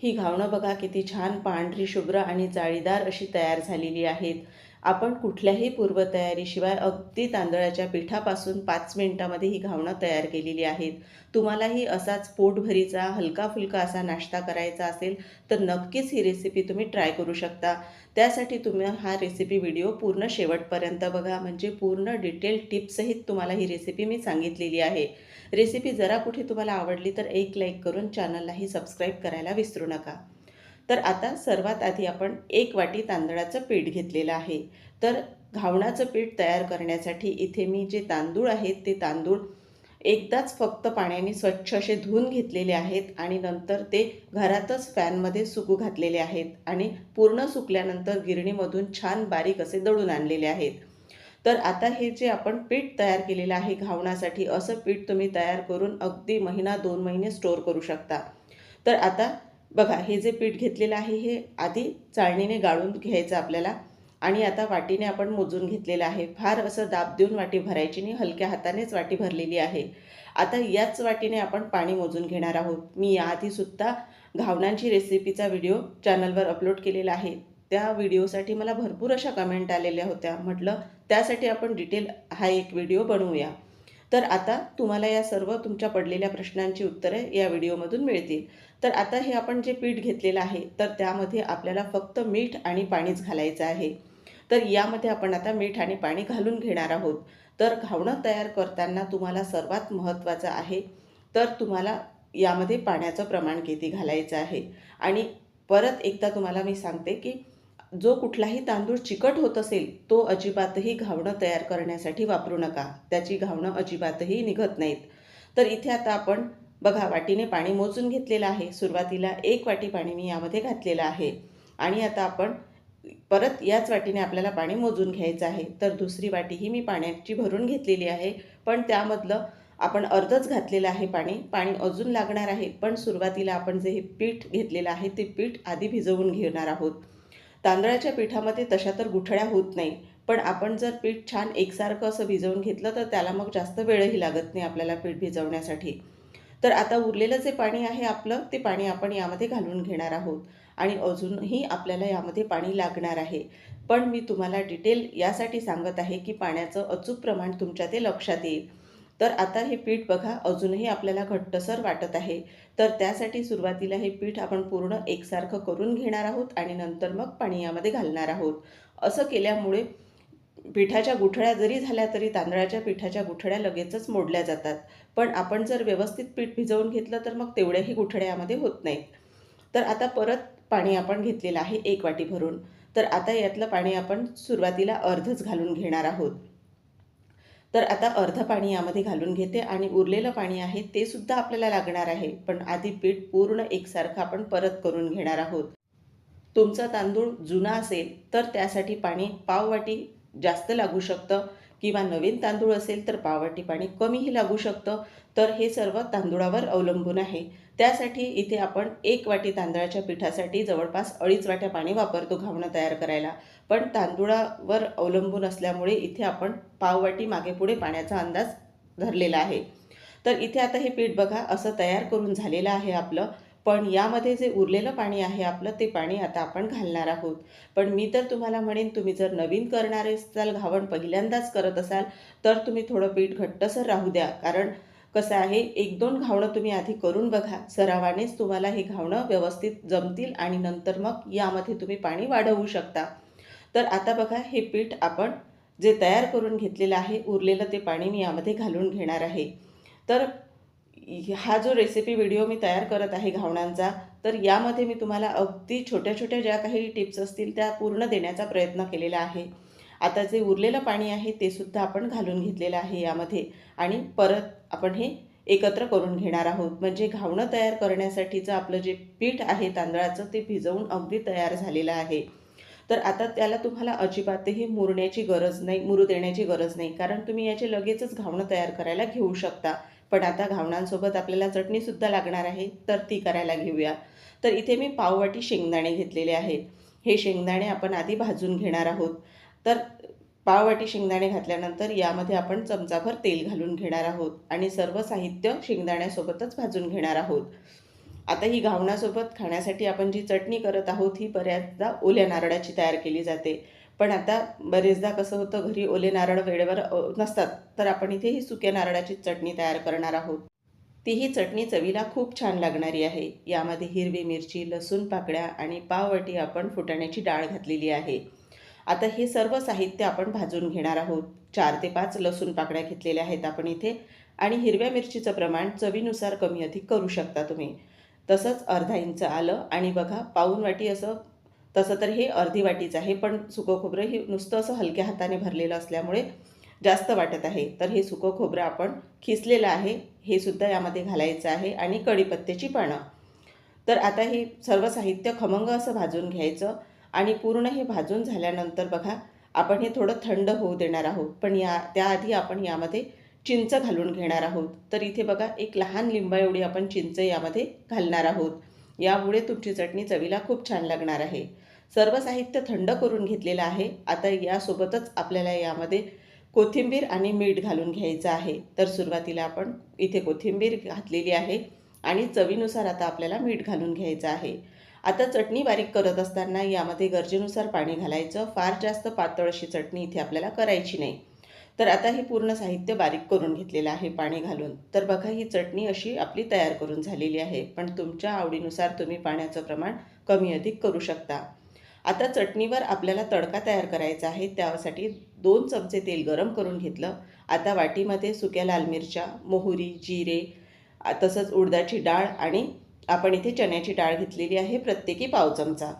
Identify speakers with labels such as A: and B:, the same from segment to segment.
A: ही घावणं बघा किती छान पांढरी शुभ्र आणि जाळीदार अशी तयार झालेली आहेत. आपण कुठल्याही पूर्वतयारीशिवाय अगदी तांदळाच्या पिठापासून 5 मिनिटामध्ये ही घावणं तयार केलेली आहेत. तुम्हालाही असाच पोटभरीचा हलका-फुलका असा नाश्ता करायचा असेल तर नक्कीच ही रेसिपी तुम्ही ट्राय करू शकता. त्यासाठी तुम्ही हा रेसिपी व्हिडिओ पूर्ण शेवटपर्यंत बघा, म्हणजे पूर्ण डिटेल टिप्ससहित तुम्हाला ही रेसिपी मी सांगितलेली आहे. रेसिपी जरा कुठे तुम्हाला आवडली तर एक लाईक करून चॅनललाही सबस्क्राईब करायला विसरू नका. तर आता सर्वात आधी आपण 1 वाटी तांदळाचं पीठ घेतलेलं आहे. तर घावणाचं पीठ तयार करण्यासाठी इथे मी जे तांदूळ आहेत ते तांदूळ एकदाच फक्त पाण्याने स्वच्छ असे धुवून घेतलेले आहेत आणि नंतर ते घरातच फॅनमध्ये सुकू घातलेले आहेत आणि पूर्ण सुकल्यानंतर गिरणीमधून छान बारीक असे दळून आणलेले आहेत. तर आता हे जे आपण पीठ तयार केलेलं आहे घावणासाठी, असं पीठ तुम्ही तयार करून अगदी महिना 2 महिने स्टोअर करू शकता. तर आता बघा, हे जे पीठ घेतलेलं आहे हे आधी चाळणीने गाळून घ्यायचं आपल्याला आणि आता वाटीने आपण मोजून घेतलेलं आहे. फार असं दाब देऊन वाटी भरायची नाही, हलक्या हातानेच वाटी भरलेली आहे. आता याच वाटीने आपण पाणी मोजून घेणार आहोत. मी याआधीसुद्धा घावणांची रेसिपीचा व्हिडिओ चॅनलवर अपलोड केलेला आहे. त्या व्हिडिओसाठी मला भरपूर अशा कमेंट आलेल्या होत्या. म्हटलं त्यासाठी आपण डिटेल हा एक व्हिडिओ बनवूया. तर आता तुम्हाला या सर्व तुमच्या पडलेल्या प्रश्नांची उत्तरे या व्हिडिओमधून मिळतील. तर आता हे आपण जे पीठ घेतलेलं आहे तर त्यामध्ये आपल्याला फक्त मीठ आणि पाणीच घालायचं आहे. तर यामध्ये आपण आता मीठ आणि पाणी घालून घेणार आहोत. तर घावणं तयार करताना तुम्हाला सर्वात महत्त्वाचं आहे तर तुम्हाला यामध्ये पाण्याचं प्रमाण किती घालायचं आहे. आणि परत एकदा तुम्हाला मी सांगते की जो कुठलाही तांदूळ चिकट होत असेल तो अजिबातही घावणं तयार करण्यासाठी वापरू नका. त्याची घावणं अजिबातही निघत नाहीत. तर इथे आता आपण बघा वाटीने पाणी मोजून घेतलेलं आहे. सुरुवातीला 1 वाटी पाणी मी यामध्ये घातलेलं आहे आणि आता आपण परत याच वाटीने आपल्याला पाणी मोजून घ्यायचं आहे. तर दुसरी वाटीही मी पाण्याची भरून घेतलेली आहे, पण त्यामधलं आपण अर्धच घातलेलं आहे पाणी. पाणी अजून लागणार आहे, पण सुरुवातीला आपण जे हे पीठ घेतलेलं आहे ते पीठ आधी भिजवून घेणार आहोत. तांदळाच्या पिठामध्ये तशा तर गुठळ्या होत नाही, पण आपण जर पीठ छान एकसारखं असं भिजवून घेतलं तर त्याला मग जास्त वेळही लागत नाही आपल्याला पीठ भिजवण्यासाठी. तर आता उरलेलं जे पाणी आहे आपलं, ते पाणी आपण यामध्ये घालून घेणार आहोत आणि अजूनही आपल्याला यामध्ये पाणी लागणार आहे. पण मी तुम्हाला डिटेल यासाठी सांगत आहे की पाण्याचं अचूक प्रमाण तुमच्या ते लक्षात येईल. तर आता हे पीठ बघा अजूनही आपल्याला घट्टसर वाटत आहे. तर त्यासाठी सुरुवातीला हे पीठ आपण पूर्ण एकसारखं करून घेणार आहोत आणि नंतर मग पाणी यामध्ये घालणार आहोत. असं केल्यामुळे पिठाच्या गुठळ्या जरी झाल्या तरी तांदळाच्या पिठाच्या गुठळ्या लगेचच मोडल्या जातात. पण आपण जर व्यवस्थित पीठ भिजवून घेतलं तर मग तेवढ्याही गुठळ्या यामध्ये होत नाहीत. तर आता परत पाणी आपण घेतलेलं आहे 1 वाटी भरून. तर आता यातलं पाणी आपण सुरुवातीला अर्धच घालून घेणार आहोत. तर आता अर्धं पाणी यामध्ये घालून घेते आणि उरलेलं पाणी आहे ते सुद्धा आपल्याला लागणार आहे. पण आधी पीठ पूर्ण एकसारखं आपण परत करून घेणार आहोत. तुमचा तांदूळ जुना असेल तर त्यासाठी पाणी पाववाटी जास्त लागू शकतं किंवा नवीन तांदूळ असेल तर पाववाटी पाणी कमीही लागू शकतं. तर हे सर्व तांदूळावर अवलंबून आहे. त्यासाठी इथे आपण 1 वाटी तांदळाच्या पिठासाठी जवळपास 2.5 वाट्या पाणी वापरतो घावणं तयार करायला. पण तांदूळावर अवलंबून असल्यामुळे इथे आपण पाववाटी मागेपुढे पाण्याचा अंदाज धरलेला आहे. तर इथे आता हे पीठ बघा असं तयार करून झालेलं आहे आपलं. पण यामध्ये जे उरलेलं पाणी आहे आपलं ते पाणी आता आपण घालणार आहोत. पण मी तर तुम्हाला म्हणेन तुम्ही जर नवीन करणारे असाल, घावण पहिल्यांदाच करत असाल तर तुम्ही थोडं पीठ घट्टसर राहू द्या. कारण कसं आहे 1-2 घावणं तुम्ही आधी करून बघा. सरावानेच तुम्हाला ही घावणं व्यवस्थित जमतील आणि नंतर मग यामध्ये तुम्ही पाणी वाढवू शकता. तर आता बघा हे पीठ आपण जे तयार करून घेतलेलं आहे उरलेलं ते पाणी मी यामध्ये घालून घेणार आहे. तर हा जो रेसिपी व्हिडिओ मी तयार करत आहे घावणांचा, तर यामध्ये मी तुम्हाला अगदी छोट्या-छोट्या ज्या काही टिप्स असतील त्या पूर्ण देण्याचा प्रयत्न केलेला आहे. आता जे उरलेलं पाणी आहे ते सुद्धा आपण घालून घेतलेलं आहे यामध्ये आणि परत आपण हे एकत्र करून घेणार आहोत. म्हणजे घावणं तयार करण्यासाठीचं आपलं जे पीठ आहे तांदळाचं ते भिजवून अगदी तयार झालेलं आहे. तर आता त्याला तुम्हाला अजिबातही मुरण्याची गरज नाही, मुरू देण्याची गरज नाही. कारण तुम्ही याचे लगेचच घावणं तयार करायला घेऊ शकता. पण आता घावणांसोबत आपल्याला चटणीसुद्धा लागणार आहे, तर ती करायला घेऊया. तर इथे मी पाववाटी शेंगदाणे घेतलेले आहेत. हे शेंगदाणे आपण आधी भाजून घेणार आहोत. तर पाववाटी शेंगदाणे घातल्यानंतर यामध्ये आपण चमचाभर तेल घालून घेणार आहोत आणि सर्व साहित्य शेंगदाण्यासोबतच भाजून घेणार आहोत. आता ही घावणासोबत खाण्यासाठी आपण जी चटणी करत आहोत ही बऱ्याचदा ओल्या नारळाची तयार केली जाते. पण आता बरेचदा कसं होतं, घरी ओले नारळ वेळेवर नसतात, तर आपण इथे ही सुक्या नारळाची चटणी तयार करणार आहोत. तीही चटणी चवीला खूप छान लागणारी आहे. यामध्ये हिरवी मिरची, लसूण पाकळ्या आणि पाववाटी आपण फुटाण्याची डाळ घातलेली आहे. आता हे सर्व साहित्य आपण भाजून घेणार आहोत. 4 ते 5 लसूण पाकळ्या घेतलेल्या आहेत आपण इथे आणि हिरव्या मिरचीचं प्रमाण चवीनुसार कमी अधिक करू शकता तुम्ही. तसंच अर्धा इंच आलं आणि बघा पाऊण वाटी असं, तसं तर हे अर्धी वाटीच आहे, पण सुकं खोबरं हे नुसतं असं हलक्या हाताने भरलेलं असल्यामुळे जास्त वाटत आहे. तर हे सुकं खोबरं आपण खिसलेलं आहे, हे सुद्धा यामध्ये घालायचं आहे आणि कढीपत्त्याची पानं. तर आता हे सर्व साहित्य खमंग असं भाजून घ्यायचं आणि पूर्ण हे भाजून झाल्यानंतर बघा आपण हे थोडं थंड होऊ देणार आहोत. पण त्याआधी आपण यामध्ये चिंच घालून घेणार आहोत. तर इथे बघा एक लहान लिंबा एवढी आपण चिंच यामध्ये घालणार आहोत. यामुळे तुमची चटणी चवीला खूप छान लागणार आहे. सर्व साहित्य थंड करून घेतलेलं आहे. आता यासोबतच आपल्याला यामध्ये कोथिंबीर आणि मीठ घालून घ्यायचं आहे. तर सुरुवातीला आपण इथे कोथिंबीर घातलेली आहे आणि चवीनुसार आता आपल्याला मीठ घालून घ्यायचं आहे. आता चटणी बारीक करत असताना यामध्ये गरजेनुसार पाणी घालायचं. फार जास्त पातळ अशी चटणी इथे आपल्याला करायची नाही. तर आता हे पूर्ण साहित्य बारीक करून घेतलेलं आहे पाणी घालून. तर बघा ही चटणी अशी आपली तयार करून झालेली आहे. पण तुमच्या आवडीनुसार तुम्ही पाण्याचं प्रमाण कमी अधिक करू शकता. आता चटणीवर आपल्याला तडका तयार करायचा आहे. त्यासाठी 2 चमचे तेल गरम करून घेतलं. आता वाटीमध्ये सुक्या लाल मिरच्या, मोहरी, जिरे, तसंच उडदाची डाळ आणि आपण इथे चण्याची डाळ घेतलेली आहे, प्रत्येकी पाव चमचा.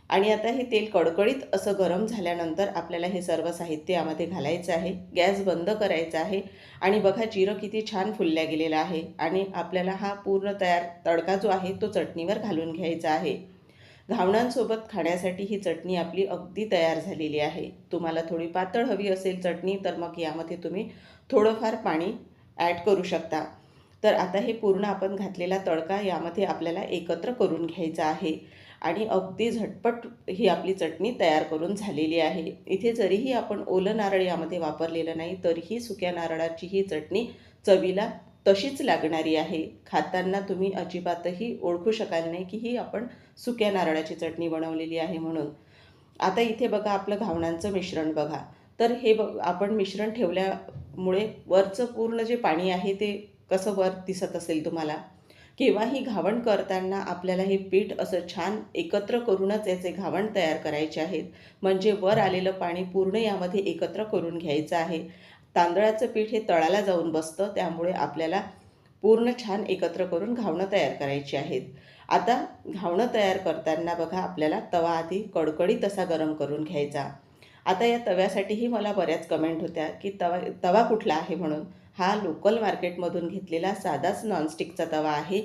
A: आणि आता हे तेल कडकडीत असं गरम झाल्यानंतर आपल्याला हे सर्व साहित्य यामध्ये घालायचं आहे. गॅस बंद करायचा आहे आणि बघा जिरं किती छान फुलल्या गेलेलं आहे आणि आपल्याला हा पूर्ण तयार तडका जो आहे तो चटणीवर घालून घ्यायचा आहे. घावणांसोबत खाण्यासाठी ही चटणी आपली अगदी तयार झालेली आहे. तुम्हाला थोडी पातळ हवी असेल चटणी तर मग यामध्ये तुम्ही थोडंफार पाणी ॲड करू शकता. तर आता हे पूर्ण आपण घातलेला तडका यामध्ये आपल्याला एकत्र करून घ्यायचा आहे आणि अगदी झटपट ही आपली चटणी तयार करून झालेली आहे. इथे जरीही आपण ओलं नारळ यामध्ये वापरलेलं नाही तरीही सुक्या नारळाची ही चटणी चवीला तशीच लागणारी आहे. खाताना तुम्ही अजिबातही ओळखू शकाल नाही की ही आपण सुक्या नारळाची चटणी बनवलेली आहे म्हणून. आता इथे बघा आपलं घावणांचं मिश्रण बघा. तर हे आपण मिश्रण ठेवल्यामुळे वरचं पूर्ण जे पाणी आहे ते कसं वर दिसत असेल तुम्हाला. किंवा ही घावण करताना आपल्याला हे पीठ असं छान एकत्र करूनच याचे घावण तयार करायचे आहेत. म्हणजे वर आलेलं पाणी पूर्ण यामध्ये एकत्र करून घ्यायचं आहे. तांदळाचं पीठ हे तळाला जाऊन बसतं, त्यामुळे आपल्याला पूर्ण छान एकत्र करून घावणं तयार करायची आहेत. आता घावणं तयार करताना बघा आपल्याला तवा आधी कडकडीत असा गरम करून घ्यायचा. आता या तव्यासाठीही मला बऱ्याच कमेंट होत्या की तवा तवा कुठला आहे म्हणून. हा लोकल मार्केटमधून घेतलेला साधाच नॉनस्टिकचा तवा आहे.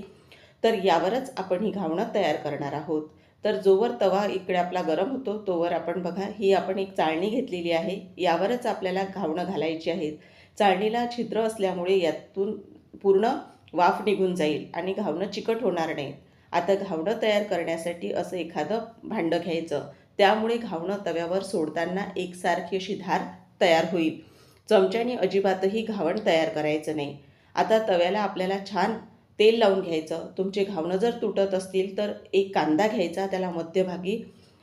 A: तर यावरच आपण ही घावणं तयार करणार आहोत. तर जोवर तवा इकडे आपला गरम होतो तोवर आपण बघा ही आपण एक चाळणी घेतलेली आहे. यावरच आपल्याला घावणं घालायची आहेत. चाळणीला छिद्र असल्यामुळे यातून पूर्ण वाफ निघून जाईल आणि घावणं चिकट होणार नाही. आता घावणं तयार करण्यासाठी असं एखादं भांडं घ्यायचं. त्यामुळे घावणं तव्यावर सोडताना एकसारखी अशी धार तयार होईल. चमच्याने अजिबातही घावण तयार करायचं नाही. आता तव्याला आपल्याला छान तेल लावून घ्यायचं. तुमचे घावणं जर तुटत असतील तर एक कांदा घ्यायचा, त्याला मध्यभागी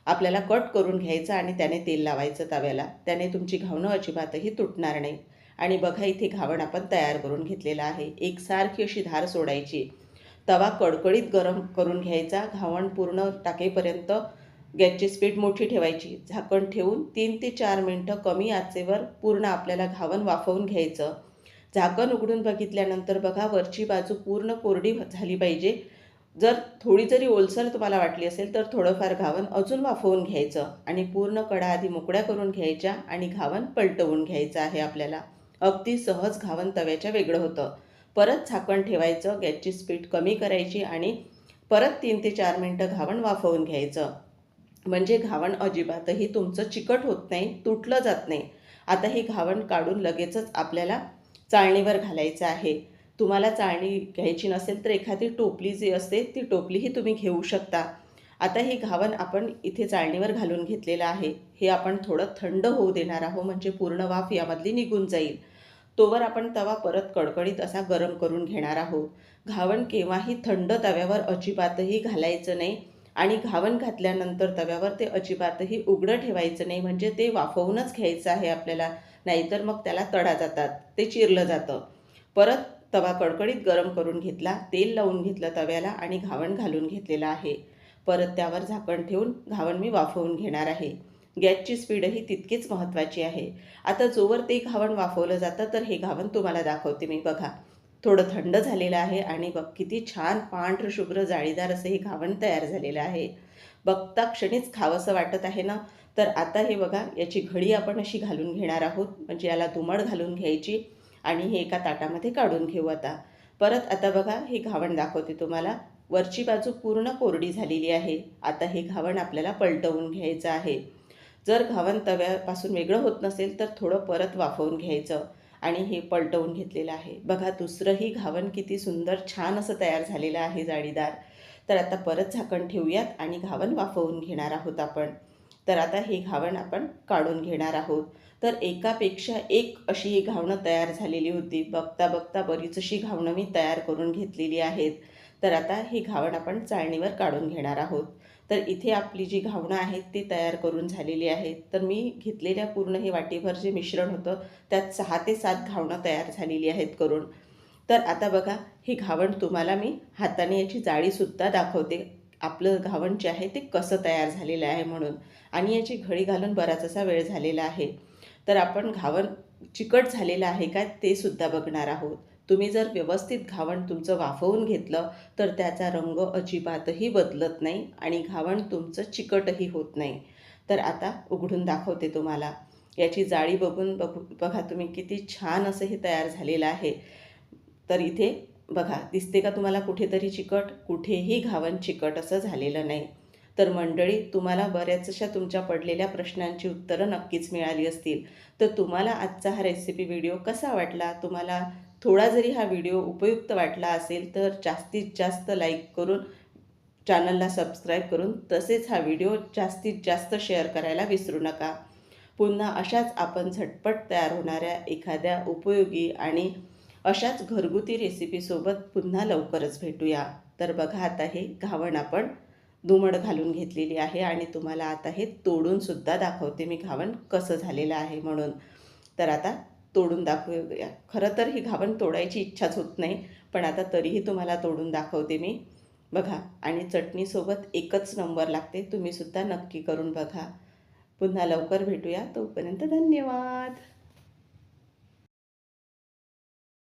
A: आपल्याला कट करून घ्यायचा आणि त्याने तेल लावायचं तव्याला. त्याने तुमची घावणं अजिबातही तुटणार नाही. आणि बघा इथे घावण आपण तयार करून घेतलेला आहे. एकसारखी अशी धार सोडायची. तवा कडकडीत गरम करून घ्यायचा. घावण पूर्ण टाकेपर्यंत गॅसची स्पीड मोठी ठेवायची. झाकण ठेवून 3 ते 4 मिनटं कमी आचेवर पूर्ण आपल्याला घावण वाफवून घ्यायचं. झाकण उघडून बघितल्यानंतर बघा वरची बाजू पूर्ण कोरडी झाली पाहिजे. जर थोडी जरी ओलसर तुम्हाला वाटली असेल तर थोडंफार घावण अजून वाफवून घ्यायचं आणि पूर्ण कडा आधी मोकळ्या करून घ्यायच्या आणि घावण पलटवून घ्यायचं आहे आपल्याला. अगदी सहज घावण तव्याच्या वेगळं होतं. परत झाकण ठेवायचं, गॅसची स्पीड कमी करायची आणि परत 3 ते 4 मिनटं घावण वाफवून घ्यायचं. म्हणजे घावण अजिबातही तुमचं चिकट होत नाही, तुटलं जात नाही. आता हे घावण काढून लगेचच आपल्याला चाळणीवर घालायचं आहे. तुम्हाला चाळणी घ्यायची नसेल तर एखादी टोपली जी असते ती टोपलीही तुम्ही घेऊ शकता. आता हे घावण आपण इथे चाळणीवर घालून घेतलेलं आहे. हे आपण थोडं थंड होऊ देणार आहोत म्हणजे पूर्ण वाफ यामधली निघून जाईल. तोवर आपण तवा परत कडकडीत असा गरम करून घेणार आहोत. घावण केव्हाही थंड तव्यावर अजिबातही घालायचं नाही आणि घावण घातल्यानंतर तव्यावर ते अजिबातही उघडं ठेवायचं नाही, म्हणजे ते वाफवूनच घ्यायचं आहे आपल्याला, नाहीतर मग त्याला तडा जातात, ते चिरलं जातं. परत तवा कडकडीत गरम करून घेतला, तेल लावून घेतलं तव्याला आणि घावण घालून घेतलेलं आहे. परत त्यावर झाकण ठेवून घावण मी वाफवून घेणार आहे. गॅसची स्पीडही तितकीच महत्त्वाची आहे. आता जोवर ते घावण वाफवलं जातं तर हे घावण तुम्हाला दाखवते मी. बघा, थोडं थंड झालेलं आहे आणि बघ किती छान पांढरं शुभ्र जाळीदार असं हे घावण तयार झालेलं आहे. बघता क्षणीच खावंसं वाटत आहे ना. तर आता हे बघा, याची घडी आपण अशी घालून घेणार आहोत, म्हणजे याला दुमड घालून घ्यायची आणि हे एका ताटामध्ये काढून घेऊ आता. परत आता बघा, हे घावण दाखवते तुम्हाला. वरची बाजू पूर्ण कोरडी झालेली आहे. आता हे घावण आपल्याला पलटवून घ्यायचं आहे. जर घावण तव्यापासून वेगळं होत नसेल तर थोडं परत वाफवून घ्यायचं आणि हे पलटवून घेतलेलं आहे. बघा, दुसरंही घावण किती सुंदर छान असं तयार झालेलं आहे जाळीदार. तर आता परत झाकण ठेवूयात आणि घावण वाफवून घेणार आहोत आपण. तर आता हे घावण आपण काढून घेणार आहोत. तर एकापेक्षा एक अशी ही घावणं तयार झालेली होती. बघता बघता बरीच अशी घावणं मी तयार करून घेतलेली आहेत. तर आता ही घावण आपण चाळणीवर काढून घेणार आहोत. तर इथे आपली जी घावणं आहेत ती तयार करून झालेली आहेत. तर मी घेतलेल्या पूर्ण हे वाटीभर जे मिश्रण होतं त्यात 6 ते 7 घावणं तयार झालेली आहेत करून. तर आता बघा, हे घावण तुम्हाला मी हाताने याची जाळीसुद्धा दाखवते. आपलं घावण जे आहे ते कसं तयार झालेलं आहे म्हणून. आणि याची घडी घालून बराच असा वेळ झालेला आहे. तर आपण घावण चिकट झालेलं आहे का ते सुद्धा बघणार आहोत. तुम्ही जर व्यवस्थित घावण तुमचं वाफवून घेतलं तर त्याचा रंग अजिबातही बदलत नाही आणि घावण तुमचं चिकटही होत नाही. तर आता उघडून दाखवते तुम्हाला. याची जाळी बघून बघा तुम्ही किती छान असं हे तयार झालेलं आहे. तर इथे बघा, दिसते का तुम्हाला कुठेतरी चिकट? कुठेही घावण चिकट असं झालेलं नाही. तर मंडळी, तुम्हाला बऱ्याचशा तुमच्या पडलेल्या प्रश्नांची उत्तरं नक्कीच मिळाली असतील. तर तुम्हाला आजचा हा रेसिपी व्हिडिओ कसा वाटला? तुम्हाला थोडा जरी हा व्हिडिओ उपयुक्त वाटला असेल तर जास्तीत जास्त लाईक करून, चॅनलला सबस्क्राईब करून, तसेच हा व्हिडिओ जास्तीत जास्त शेअर करायला विसरू नका. पुन्हा अशाच आपण झटपट तयार होणाऱ्या एखाद्या उपयोगी आणि अशाच घरगुती रेसिपीसोबत पुन्हा लवकरच भेटूया. तर बघा, आता हे घावण आपण दुमड घालून घेतलेली आहे आणि तुम्हाला आता हे तोडूनसुद्धा दाखवते मी घावण कसं झालेलं आहे म्हणून. तर आता तोडून दाखवूया. खरं तर ही घावण तोडायची इच्छाच होत नाही, पण आता तरीही तुम्हाला तोडून दाखवते मी. बघा, आणि चटणीसोबत एकच नंबर लागते. तुम्हीसुद्धा नक्की करून बघा. पुन्हा लवकर भेटूया. तोपर्यंत धन्यवाद.